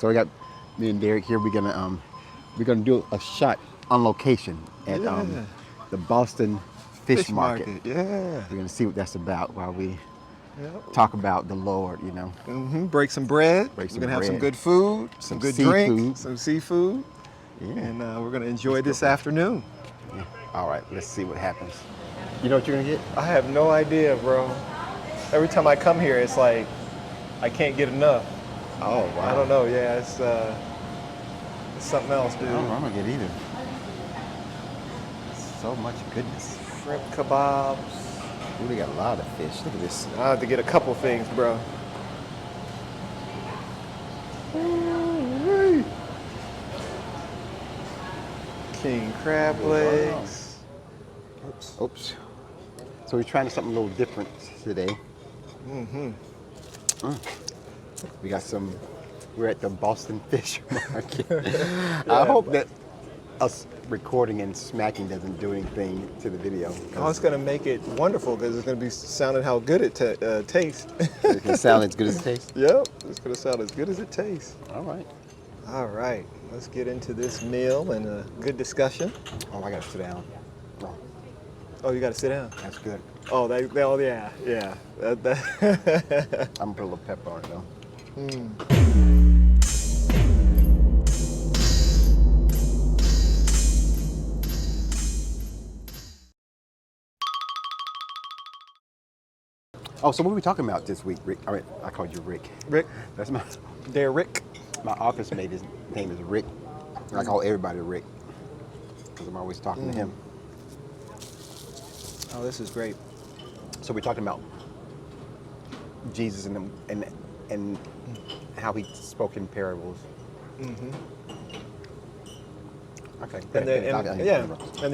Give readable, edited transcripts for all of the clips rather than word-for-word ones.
So we got me and Derek here. We're gonna do a shot on location at Yeah. the Boston Fish Fish Market. market. Yeah. We're gonna see what that's about while we Yep. talk about the Lord. You know, Break some bread. Break We're some gonna have some bread. good food, some Some good seafood. drink, some seafood, yeah. and we're gonna enjoy Let's go this for it. afternoon. Yeah. All right, let's see what happens. You know what you're gonna get? I have no idea, bro. Every time I come here, it's like I can't get enough. Oh wow. I don't know. Yeah, it's something else, dude. I don't know. I'm gonna get either. So much goodness. Shrimp kebabs. Ooh, we got a lot of fish. Look at this. I have to get a couple things, bro. King crab legs. Oops. So we're trying something a little different today. We got some. We're at the Boston Fish Market. I hope that us recording and smacking doesn't do anything to the video. Oh, it's gonna make it wonderful because it's gonna be sounding how good it tastes. It can sound as good as it tastes. Yep, it's gonna sound as good as it tastes. All right. All right, let's get into this meal and a good discussion. Oh, I gotta sit down. Oh, Oh, you gotta sit down. that's good. Oh, yeah. I'm gonna put a little pepper on it though. Oh, so what are we talking about this week, Rick? I mean, I called you Rick. Rick, That's my Derek. office mate. His name is Rick. I call everybody Rick because I'm always talking to him. Oh, this is great. So we're talking about Jesus and how he spoke in parables. Okay. And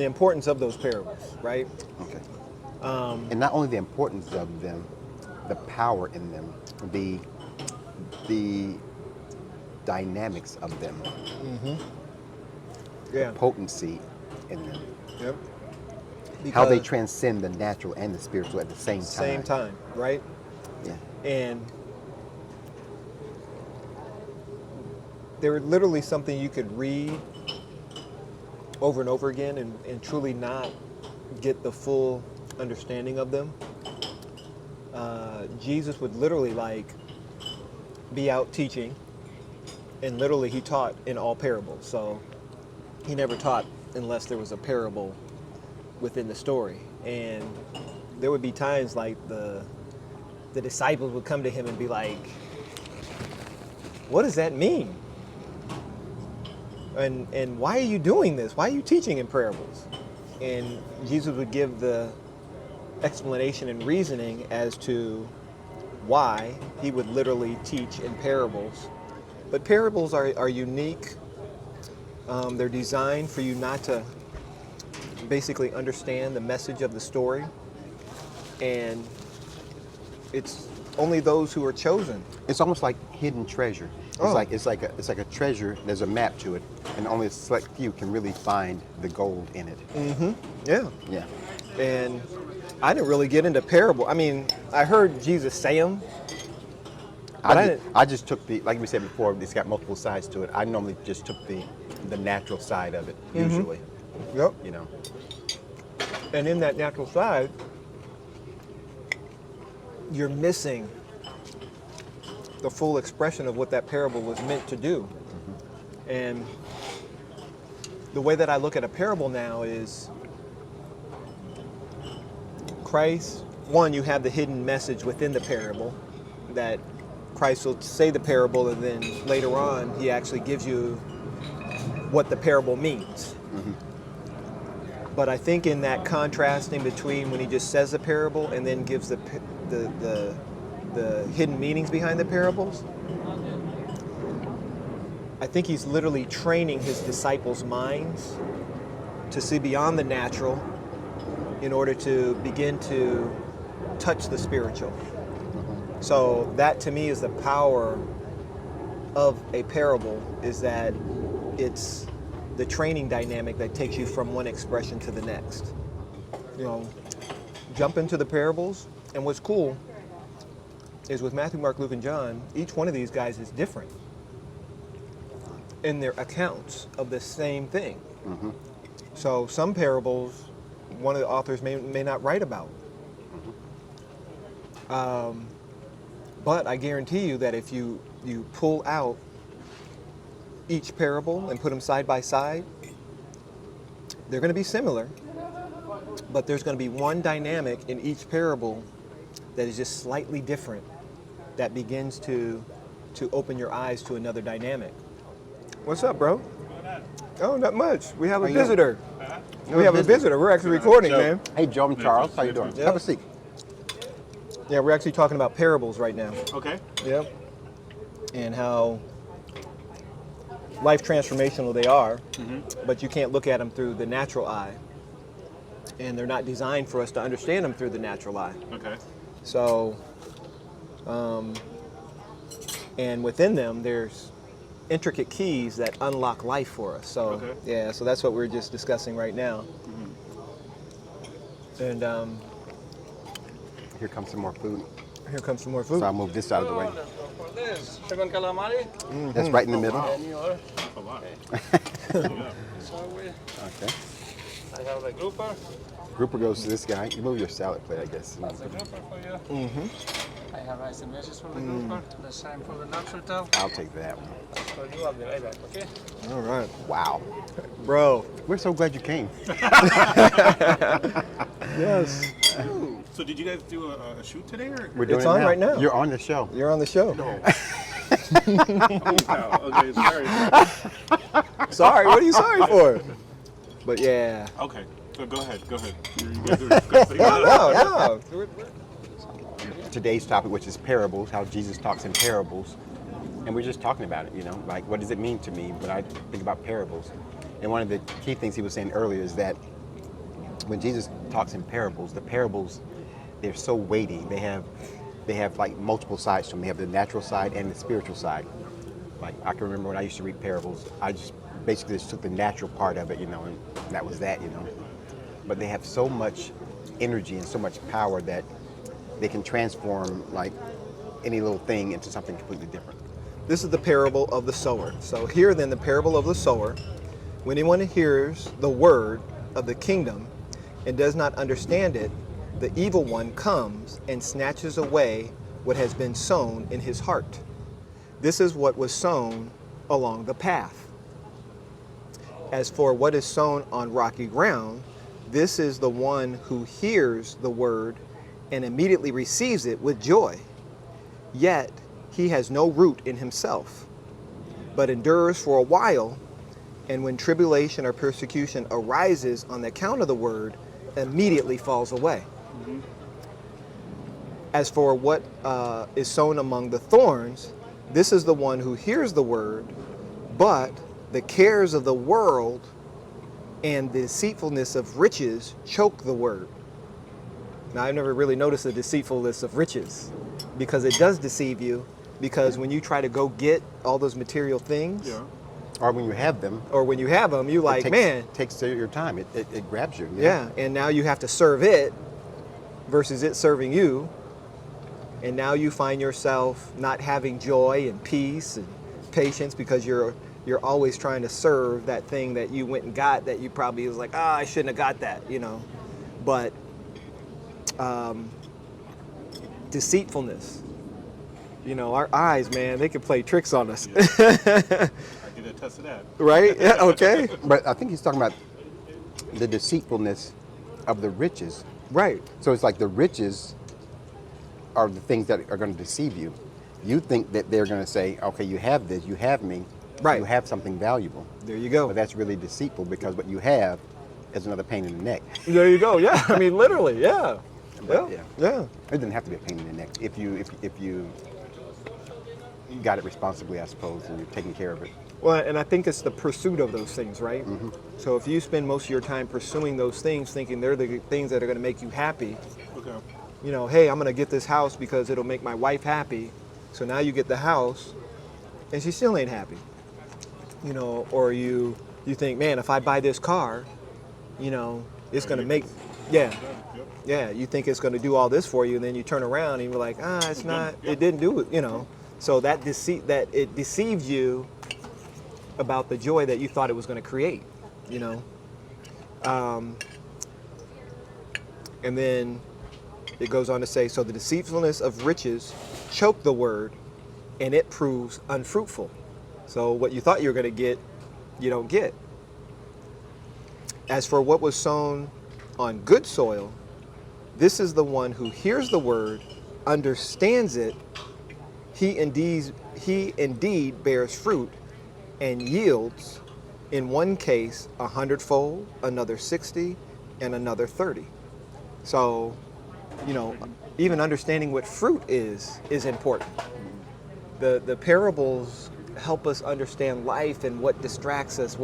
the importance of those parables, right? Okay. And not only the importance of them, the power in them, the dynamics of them, Yeah. potency in them, Yep. how they Because transcend the natural and the spiritual at the same time. same time, right? Yeah. And they're literally something you could read over and over again and truly not get the full understanding of them. Jesus would literally be out teaching, and literally he taught in all parables. So he never taught unless there was a parable within the story. And there would be times like the disciples would come to him and be like, what does that mean? And why are you doing this? Why are you teaching in parables? And Jesus would give the explanation and reasoning as to why he would literally teach in parables. But parables are unique. They're designed for you not to basically understand the message of the story. And it's only those who are chosen. It's almost like hidden treasure. It's like a treasure. There's a map to it, and only a select few can really find the gold in it. Yeah. Yeah. And I didn't really get into parable. I mean, I heard Jesus say them. But I just took like we said before, it's got multiple sides to it. I normally just took the natural side of it, usually. Yep. You know. And in that natural side, you're missing the full expression of what that parable was meant to do. And the way that I look at a parable now is Christ, one, you have the hidden message within the parable that Christ will say the parable, and then later on he actually gives you what the parable means. But I think in that contrasting between when he just says the parable and then gives the hidden meanings behind the parables, I think he's literally training his disciples' minds to see beyond the natural in order to begin to touch the spiritual. So that to me is the power of a parable, is that it's the training dynamic that takes you from one expression to the next. You know, jump into the parables, and what's cool is with Matthew, Mark, Luke, and John, each one of these guys is different. in their accounts of the same thing. So some parables, one of the authors may not write about. But I guarantee you that if you pull out each parable and put them side by side, they're going to be similar, but there's going to be one dynamic in each parable that is just slightly different, that begins to open your eyes to another dynamic. What's up, bro? Oh, not much. We have a visitor. We have a visitor. We're actually recording, man. Hey, Joe and Charles, how you doing? Yep. Have a seat. Yeah, we're actually talking about parables right now. Okay. Yep. And how life transformational they are, but you can't look at them through the natural eye. And they're not designed for us to understand them through the natural eye. Okay. So, and within them, there's intricate keys that unlock life for us. So, Okay. yeah, so that's what we're just discussing right now. And Here comes some more food. here comes some more food. So I'll move this out of the way. For this, chicken calamari. That's right in the middle. And yours. That's a lot. So Okay. I have the grouper. Grouper goes to this guy. You move your salad plate, I guess. That's the grouper for you. I have rice and veggies for the grouper. The same for the lobster tail. I'll take that one. That's for you. I'll be right back, okay? All right. Wow. Bro. We're so glad you came. Yes. So did you guys do a shoot today or? We're doing It's it on right now. You're on the show. You're on the show. Okay, sorry. Sorry, what are you sorry for? But yeah. Okay, so go ahead. You guys are discussing it. No. Today's topic, which is parables, how Jesus talks in parables. And we're just talking about it, you know, like what does it mean to me when I think about parables? And one of the key things he was saying earlier is that when Jesus talks in parables, the parables, they're so weighty. They have like multiple sides to them. They have the natural side and the spiritual side. Like I can remember when I used to read parables, I just basically just took the natural part of it, you know, and that was that, you know. But they have so much energy and so much power that they can transform like any little thing into something completely different. This is the parable of the sower. So here then the parable of the sower. When anyone hears the word of the kingdom and does not understand it, the evil one comes and snatches away what has been sown in his heart. This is what was sown along the path. As for what is sown on rocky ground, this is the one who hears the word and immediately receives it with joy. Yet he has no root in himself, but endures for a while, and when tribulation or persecution arises on the account of the word, immediately falls away. As for what is sown among the thorns, this is the one who hears the word, but the cares of the world and the deceitfulness of riches choke the word. Now, I've never really noticed the deceitfulness of riches, because it does deceive you, because when you try to go get all those material things, Yeah. Or when you have them, or when you have them, you like, takes your time. It grabs you. yeah, and now you have to serve it versus it serving you. And now you find yourself not having joy and peace and patience because you're always trying to serve that thing that you went and got that you probably was like, I shouldn't have got that, you know. But deceitfulness, you know, our eyes, man, they can play tricks on us. I did a test of that. Right? Yeah, okay. But I think he's talking about the deceitfulness of the riches. Right. So it's like the riches are the things that are going to deceive you. You think that they're going to say, okay, you have this, you have me, Right. you have something valuable. There you go. But that's really deceitful because what you have is another pain in the neck. There you go. Yeah. I mean, literally. Yeah. But, Yeah. yeah. Yeah. It doesn't have to be a pain in the neck if you got it responsibly, I suppose, and you're taking care of it. Well, and I think it's the pursuit of those things, right? So if you spend most of your time pursuing those things, thinking they're the things that are going to make you happy, Okay. you know, hey, I'm going to get this house because it'll make my wife happy. So now you get the house, and she still ain't happy. You know, or you think, man, if I buy this car, you know, it's going to make, yeah. Yep. Yeah, you think it's going to do all this for you, and then you turn around and you're like, it's not, it didn't do it, you know. So that deceit, that it deceives you about the joy that you thought it was going to create, you know. And then it goes on to say, so the deceitfulness of riches choke the word, and it proves unfruitful. So what you thought you were going to get, you don't get. As for what was sown on good soil, this is the one who hears the word, understands it. He indeed bears fruit and yields, in one case 100-fold, another 60, and another 30. So, you know, even understanding what fruit is important. The parables help us understand life and what distracts us,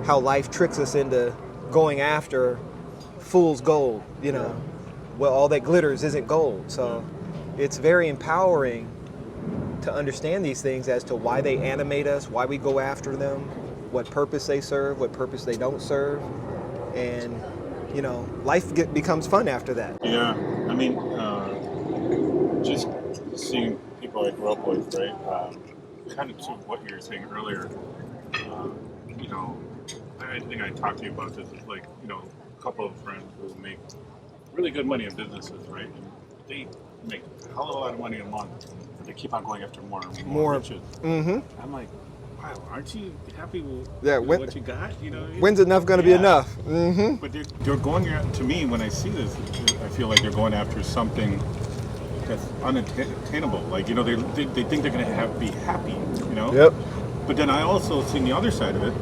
how life tricks us into going after fool's gold, you know. Well, all that glitters isn't gold. So it's very empowering to understand these things as to why they animate us, why we go after them, what purpose they serve, what purpose they don't serve. And, you know, life becomes fun after that. Yeah, I mean, just seeing people I grew up with, right? Kind of to what you were saying earlier. You know, I think I talked to you about this. It's like, you know, a couple of friends who make really good money in businesses, right? And they make a hell of a lot of money a month. But they keep on going after more and more riches. Mm-hmm. I'm like, wow, aren't you happy with what you got? You know, when's enough going to be enough? Mm-hmm. But they're going to me when I see this. I feel like they're going after something that's unattainable. Like, you know, they think they're going to be happy. You know. Yep. But then I also see the other side of it,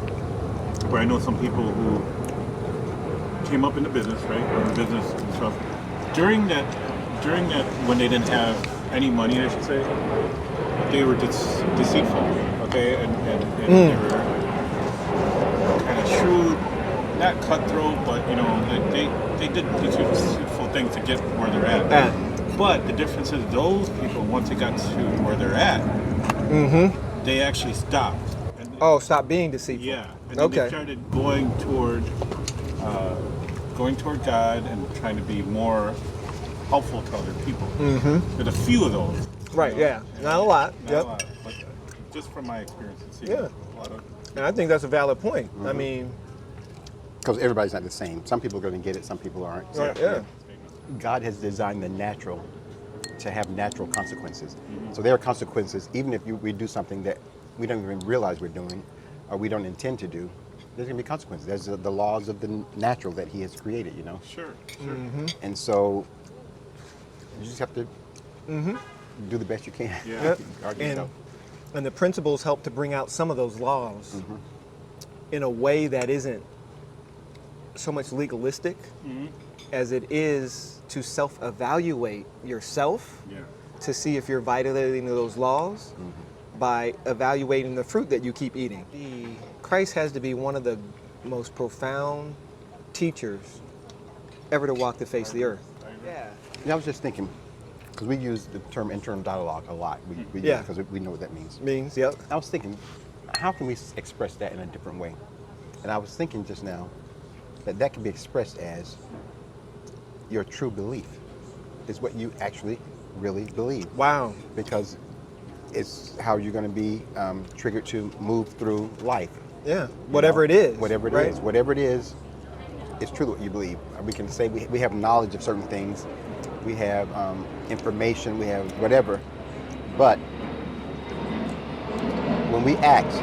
where I know some people who came up in the business, right, or in business and stuff. During that, when they didn't have any money, I should say, they were deceitful. Okay, and they were kind of shrewd, not cutthroat, but you know, they did deceitful things to get where they're at. But the difference is those people, once they got to where they're at, they actually stopped. And Stop being deceitful. yeah, and then they started going toward God and trying to be more helpful to other people. There's a few of those. Right. Yeah. Not a lot. Not a lot, but just from my experience, it's a lot of. And I think that's a valid point. I mean, Because everybody's not the same. Some people are going to get it, some people aren't. yeah. God has designed the natural to have natural consequences. So there are consequences, even if we do something that we don't even realize we're doing or we don't intend to do, there's going to be consequences. There's the laws of the natural that he has created, you know? Sure. And so you just have to do the best you can. Yeah. Guard yourself. And the principles help to bring out some of those laws in a way that isn't so much legalistic as it is to self-evaluate yourself to see if you're violating those laws by evaluating the fruit that you keep eating. Christ has to be one of the most profound teachers ever to walk the face of the earth. Yeah. I was just thinking, because we use the term internal dialogue a lot. We use it because we know what that means. Yep. I was thinking, how can we express that in a different way? And I was thinking just now that can be expressed as your true belief is what you actually really believe. Wow. Because it's how you're going to be triggered to move through life. Yeah. Whatever it is. Whatever it is. Whatever it is, it's true what you believe. We can say we have knowledge of certain things. We have information. We have whatever. But when we act,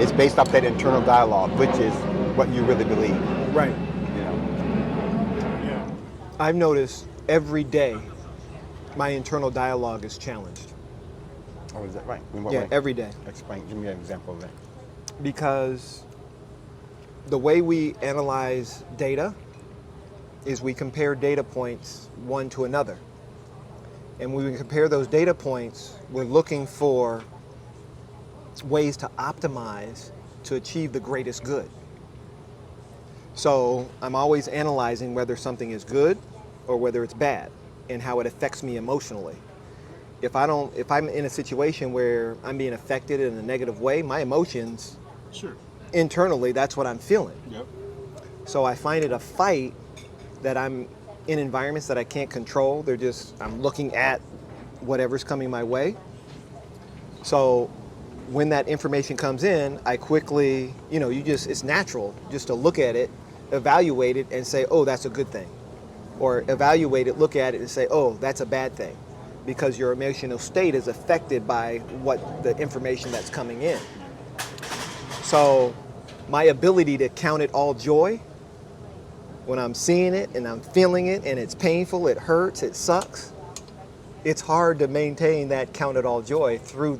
it's based off that internal dialogue, which is what you really believe. Right. You know. Yeah. I've noticed every day my internal dialogue is challenged. Oh, is that right? In what Yeah, way? every day. Explain. Give me an example of that. Because the way we analyze data is we compare data points one to another. And when we compare those data points, we're looking for ways to optimize to achieve the greatest good. So I'm always analyzing whether something is good or whether it's bad and how it affects me emotionally. If I'm in a situation where I'm being affected in a negative way, my emotions Sure. internally, that's what I'm feeling. Yep. So I find it a fight that I'm in environments that I can't control. I'm looking at whatever's coming my way. So when that information comes in, I quickly, it's natural just to look at it, evaluate it, and say, oh, that's a good thing. Or evaluate it, look at it, and say, oh, that's a bad thing. Because your emotional state is affected by what the information that's coming in. So my ability to count it all joy when I'm seeing it and I'm feeling it and it's painful, it hurts, it sucks, it's hard to maintain that count it all joy through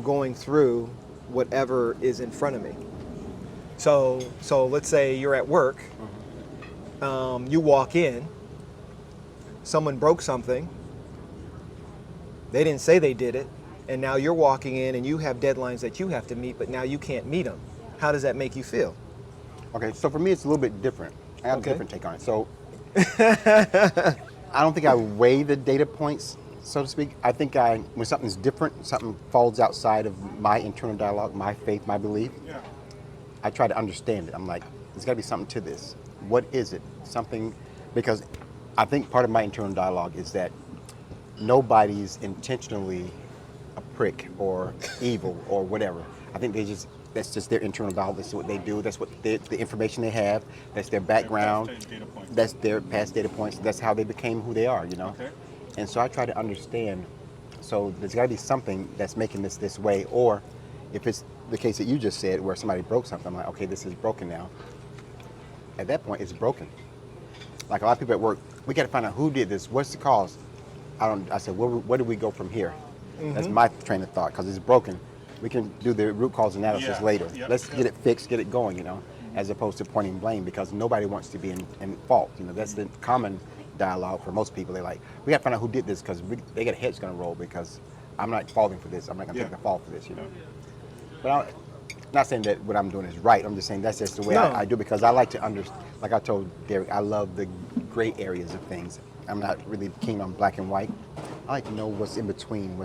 going through whatever is in front of me. So let's say you're at work, you walk in, someone broke something, they didn't say they did it, and now you're walking in and you have deadlines that you have to meet, but now you can't meet them. How does that make you feel? Okay, so for me, it's a little bit different. I have Okay. a different take on it. So I don't think I weigh the data points, so to speak. I think when something's different, something falls outside of my internal dialogue, my faith, my belief, Yeah. I try to understand it. I'm like, there's got to be something to this. What is it? Something, because I think part of my internal dialogue is that nobody's intentionally a prick or evil or whatever. I think that's just their internal dialogue. That's what they do. That's what the information they have. That's their background. Past data points. That's their past data points. That's how they became who they are, Okay. And so I try to understand. So there's got to be something that's making this way. Or if it's the case that you just said where somebody broke something, I'm like, okay, this is broken now. At that point, it's broken. Like a lot of people at work, we got to find out who did this. What's the cause? I said, where do we go from here? That's my train of thought, because it's broken. We can do the root cause analysis Yeah. later. Yep. Let's get it fixed, get it going, as opposed to pointing blame, because nobody wants to be in fault. That's the common dialogue for most people. They're like, we got to find out who did this, because they got a head's going to roll, because I'm not falling for this. I'm not going to Yeah. take the fall for this, But I'm not saying that what I'm doing is right. I'm just saying that's just the way No. I do, because I like to understand. Like I told Derek, I love the gray areas of things. I'm not really keen on black and white. I like to know what's in between,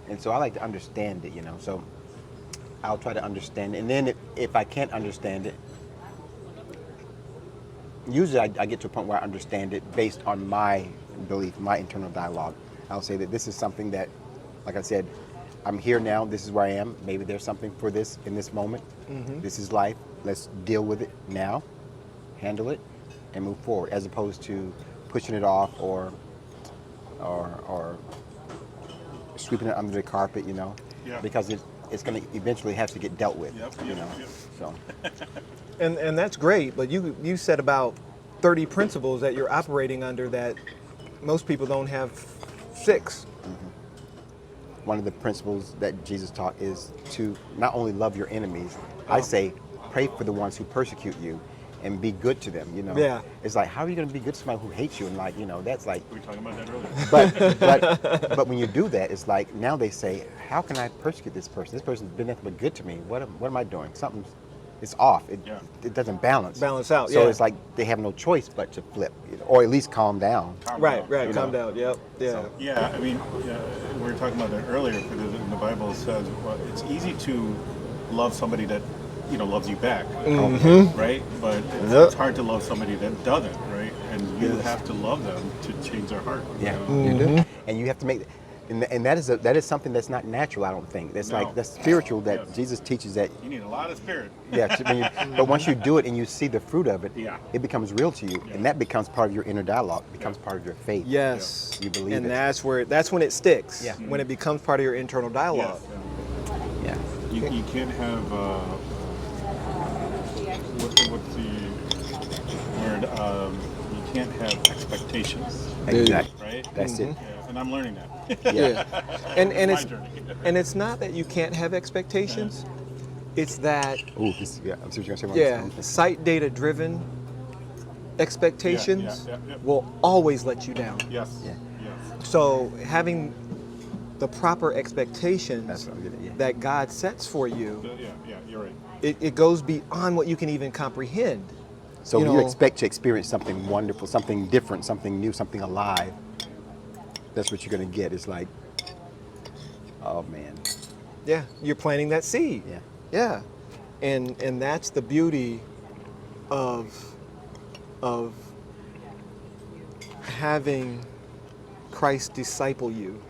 and so I like to understand it, So I'll try to understand it. And then if I can't understand it, usually I get to a point where I understand it based on my belief, my internal dialogue. I'll say that this is something that, like I said, I'm here now, this is where I am. Maybe there's something for this in this moment. This is life. Let's deal with it now, handle it, and move forward, as opposed to pushing it off or sweeping it under the carpet, Yeah. because it's going to eventually have to get dealt with, Yep. So, And that's great, but you said about 30 principles that you're operating under that most people don't have 6. one of the principles that Jesus taught is to not only love your enemies, I say pray for the ones who persecute you and be good to them, Yeah. It's like, how are you going to be good to somebody who hates you? And that's like, We were talking about that earlier. but when you do that, it's like, now they say, how can I persecute this person? This person's been nothing but good to me. What am I doing? It's off. It doesn't balance. Balance out, So yeah. it's like they have no choice but to flip, or at least calm down. Calm Right, down. calm down. Yep. Yeah. So- Yeah, I mean, we were talking about that earlier. Because in the Bible, it says it's easy to love somebody that loves you back, right? But it's hard to love somebody that doesn't, right? And you have to love them to change their heart. Yeah, you do. And you have to make, and that is something that's not natural. I don't think that's No. that's spiritual. That Yes. Jesus teaches that. You need a lot of spirit. Yeah, but once you do it and you see the fruit of it, Yeah. it becomes real to you, and that becomes part of your inner dialogue. It becomes part of your faith. Yes. You believe and it. that's when it sticks. Yeah. When it becomes part of your internal dialogue. Yes. Yeah. You can't have what's the word? You can't have expectations, Exactly. right? That's it. Yeah, and I'm learning that. Yeah. And It's my it's journey. and it's not that you can't have expectations. It's that Ooh, yeah. I'm see what you're gonna say. yeah, site data driven expectations Yeah. will always let you down. Yes. Yeah. Yes. So having the proper expectations That's what I'm getting at, yeah. that God sets for you, Yeah. You're right. it goes beyond what you can even comprehend. So You when you know- expect to experience something wonderful, something different, something new, something alive, that's what you're gonna get. It's like, oh man. Yeah, you're planting that seed. Yeah. Yeah. And that's the beauty of having Christ disciple you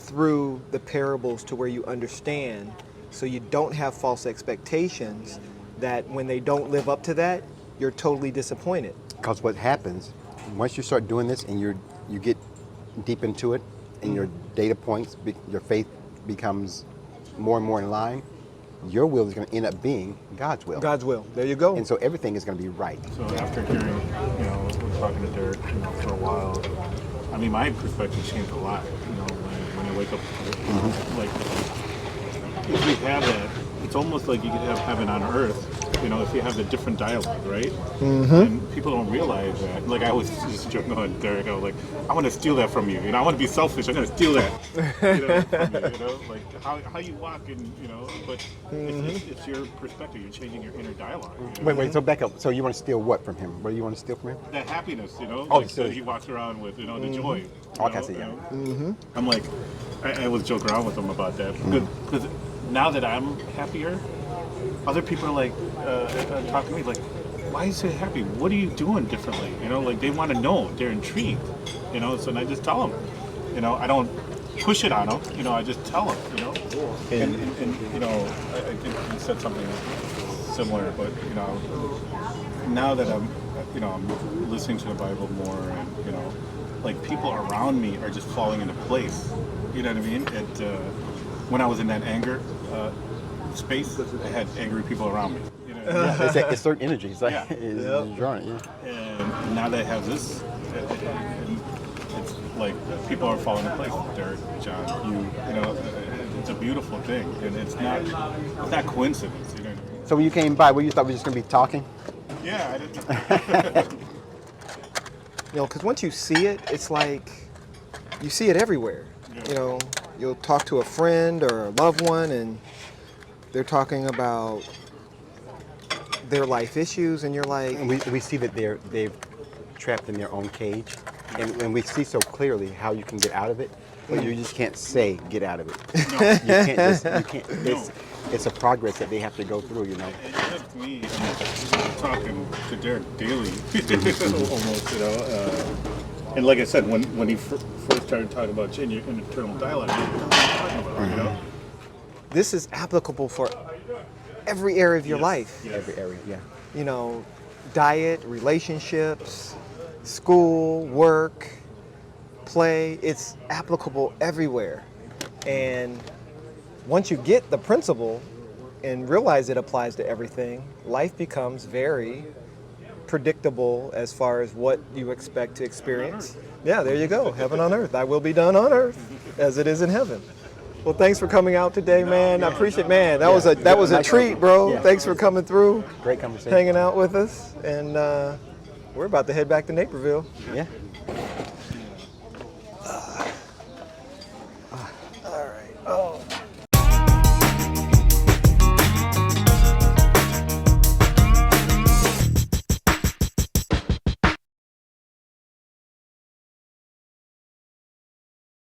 through the parables to where you understand, so you don't have false expectations that when they don't live up to that, you're totally disappointed. Because what happens, once you start doing this and you get deep into it, and your data points, your faith becomes more and more in line, your will is going to end up being God's will. God's will. There you go. And so everything is going to be right. So after hearing, talking to Derek, for a while, I mean, my perspective changed a lot. When I wake up, like if we have that, it's almost like you could have heaven on earth. If you have the different dialogue, right? And people don't realize that. Like I was just joking on Derek. I was like, I want to steal that from you. I want to be selfish. I'm going to steal that. From you, like how you walk, and but it's your perspective. You're changing your inner dialogue. Wait. So back up. So you want to steal what from him? What do you want to steal from him? That happiness, so that he walks around with, the joy. Okay, I see, yeah. I'm like, I was joking around with him about that because now that I'm happier, other people are like talking to me like, why are you so happy? What are you doing differently? Like they want to know. They're intrigued. So I just tell them. I don't push it on them. I just tell them. And I think you said something similar, but now that I'm listening to the Bible more, and like people around me are just falling into place. You know what I mean? When I was in that anger space, I had angry people around me. Yeah, it's certain energies. Like, Yeah. it's drawing it, yeah. And now that I have this, it's like people are falling into place. Derek, John, it's a beautiful thing, and it's not coincidence. You know what I mean? So when you came by, you thought we were just going to be talking? Yeah, I didn't. Because once you see it, it's like you see it everywhere. Yeah. You'll talk to a friend or a loved one, and they're talking about their life issues, and you're like, And we see that they've trapped in their own cage, and we see so clearly how you can get out of it, but you just can't say get out of it. No. You can't. It's a progress that they have to go through. It took me talking to Derek daily, almost, and like I said, when he first started talking about changing your internal dialogue, what are you talking about, this is applicable for every area of your life. Yes. Every area, yeah. Diet, relationships, school, work, play. It's applicable everywhere. And once you get the principle and realize it applies to everything, life becomes very predictable as far as what you expect to experience. Yeah, there you go. Heaven on earth. Thy will be done on earth as it is in heaven. Well, thanks for coming out today, man. I appreciate it, man. That was a treat, bro. Yeah. Thanks for coming through, Great conversation. hanging out with us, and we're about to head back to Naperville. Yeah.